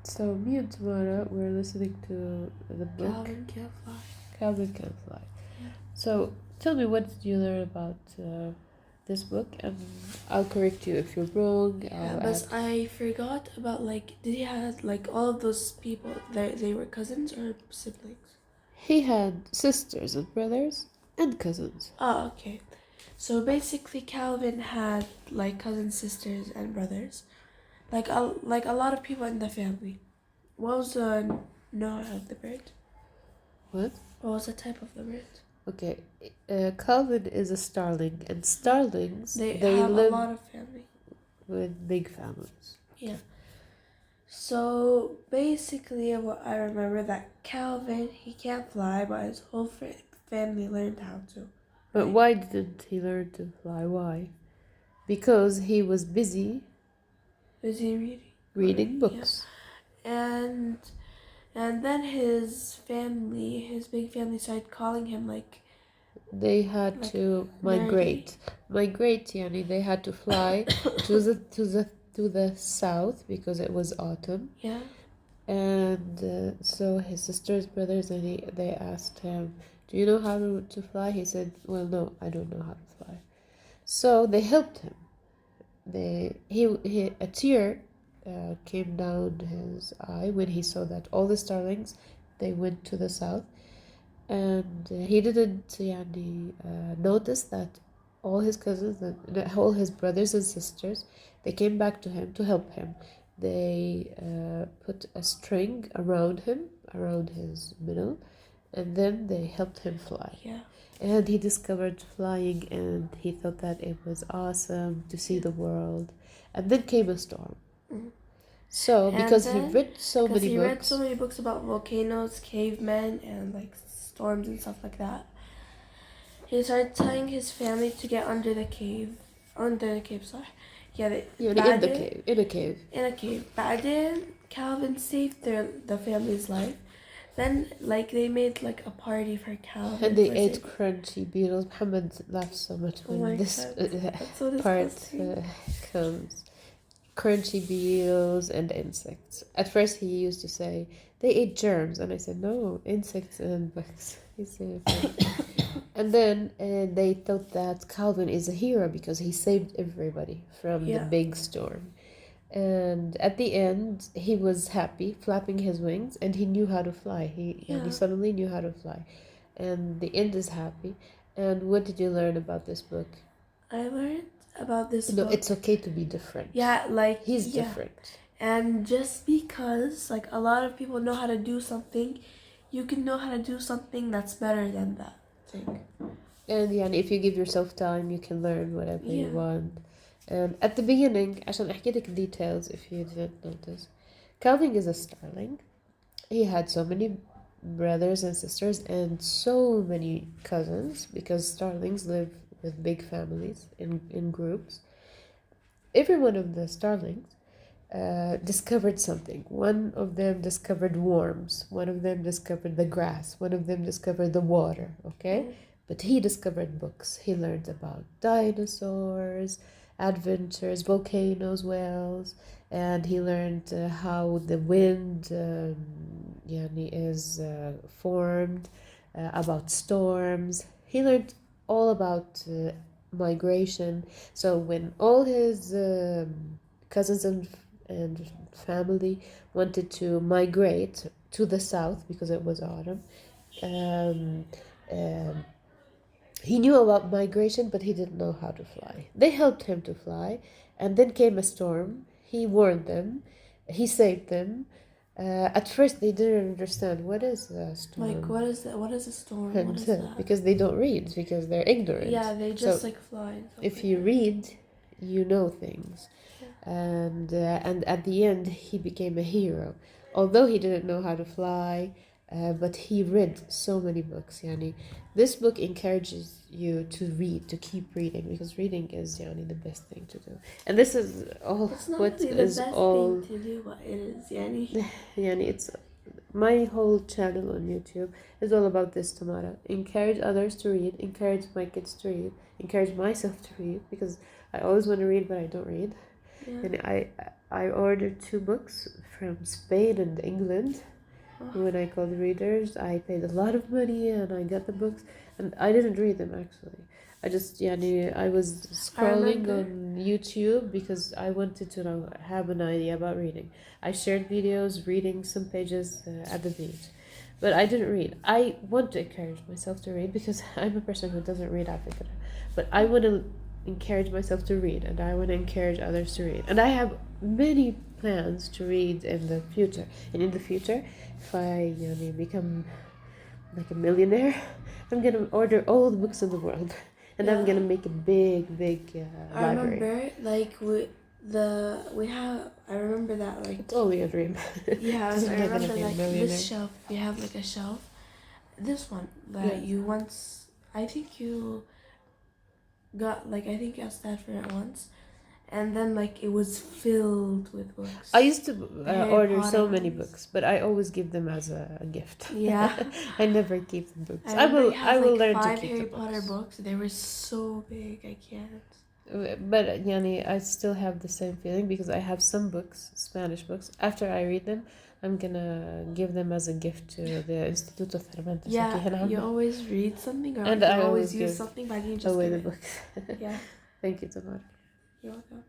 So me and Tamara were listening to the book Calvin Can't Fly. Calvin Can Fly. Yeah. So tell me, what did you learn about this book? And I'll correct you if you're wrong. Yeah, I'll but add. I forgot about like, did he have like all of those people? They were cousins or siblings? He had sisters and brothers and cousins. Oh, okay. So basically, Calvin had like cousins, sisters, and brothers, like a lot of people in the family. What was the note of the bird? What? What was the type of the bird? Okay, Calvin is a starling, and starlings They they have a live lot of family. with big families. Yeah. So basically, what I remember that Calvin he can't fly, but his whole family learned how to. But Right? why didn't he learn to fly? Why? Because he was busy Is he reading? reading Yeah. books. And then his family, his big family, started calling him like They had like to nerdy. migrate. Yani they had to fly to the south because it was autumn. Yeah. And so his sisters, brothers, and they asked him, "Do you know how to fly?" He said, "Well, no, I don't know how to fly." So they helped him. A tear came down his eye when he saw that all the starlings they went to the south, and he didn't yani, notice that all his cousins and all his brothers and sisters they came back to him to help him. They put a string around him, around his middle, and then they helped him fly. Yeah. And he discovered flying, and he thought that it was awesome to see the world. And then came a storm. Mhm. So, And because he then, read so because many he read so books, many books about volcanoes, cavemen, and like storms and stuff like that, he started telling his family to get under the cave. Under the cave, sorry. Yeah, in a cave. In a cave. بعدين Calvin saved the family's life. Then, like, they made like a party for Calvin. And they for ate saving. crunchy beetles. Muhammad laughs so much Oh when my this god, that's so part disgusting. comes. Crunchy beetles and insects. At first, he used to say they ate germs, and I said no, insects and bugs. He said, and then they thought that Calvin is a hero because he saved everybody from the Yeah. big storm. And at the end, he was happy, flapping his wings, and he knew how to fly. He Yeah. suddenly knew how to fly, and the end is happy. And what did you learn about this book? I learned about this No, book. it's okay to be different. Yeah, like He's yeah. different. And just because like a lot of people know how to do something, you can know how to do something that's better than that thing. And yeah, if you give yourself time, you can learn whatever you Yeah. want. And at the beginning, عشان أحكي لك details if you didn't notice, Calvin is a starling. He had so many brothers and sisters and so many cousins because starlings live with big families in groups. Every one of the starlings discovered something. One of them discovered worms. One of them discovered the grass. One of them discovered the water. Okay? But he discovered books. He learned about dinosaurs, adventures, volcanoes, whales, and he learned how the wind yani is formed, about storms. He learned all about migration. So when all his cousins and family wanted to migrate to the south because it was autumn, um, um, he knew about migration, but he didn't know how to fly. They helped him to fly, and then came a storm. He warned them, he saved them. At first, they didn't understand what is a storm. Like what is that? What is a storm? And What is that? because they don't read, because they're ignorant. Yeah, they just so like fly. And stuff if like you that. read, you know things. Yeah. And at the end, he became a hero, although he didn't know how to fly. But he read so many books. Yani, this book encourages you to read, to keep reading, because reading is yani, the best thing to do. And this is all. It's not What really the is best all? thing to do, but it is, Yani. Yani, it's my whole channel on YouTube is all about this, Tamara. Encourage others to read. Encourage my kids to read. Encourage myself to read because I always want to read, but I don't read. Yeah. And I ordered 2 books from Spain and England. When I called readers, I paid a lot of money and I got the books, and I didn't read them actually. I just I was scrolling remember. on YouTube because I wanted to have an idea about reading. I shared videos reading some pages at the beach, but I didn't read. I want to encourage myself to read because I'm a person who doesn't read at the but I want to encourage myself to read, and I want to encourage others to read, and I have many plans to read in the future. And in the future, if I become like a millionaire, I'm gonna order all the books in the world, and I'm Yeah. gonna make a big I library. remember like we have. I remember that like. It's only a dream. Yes, I I'm not gonna remember be a like millionaire. this shelf. We have like a shelf. This one that Yeah. you once. I think you got like I think you asked Dad for it once, and then like it was filled with books. I used to Harry order so Potter many ones. books, but I always give them as a gift. Yeah. I never keep the books. I remember you I had will like learn to 5 keep Harry the Potter books. books. They were so big. I can't. But I still have the same feeling because I have some books, Spanish books. After I read them, I'm gonna give them as a gift to the Instituto Cervantes. Yeah, aquí هنا. you always read something or And you I always always use give something, but you just away give the it. books. Yeah, Thank you, Tamar. you're welcome.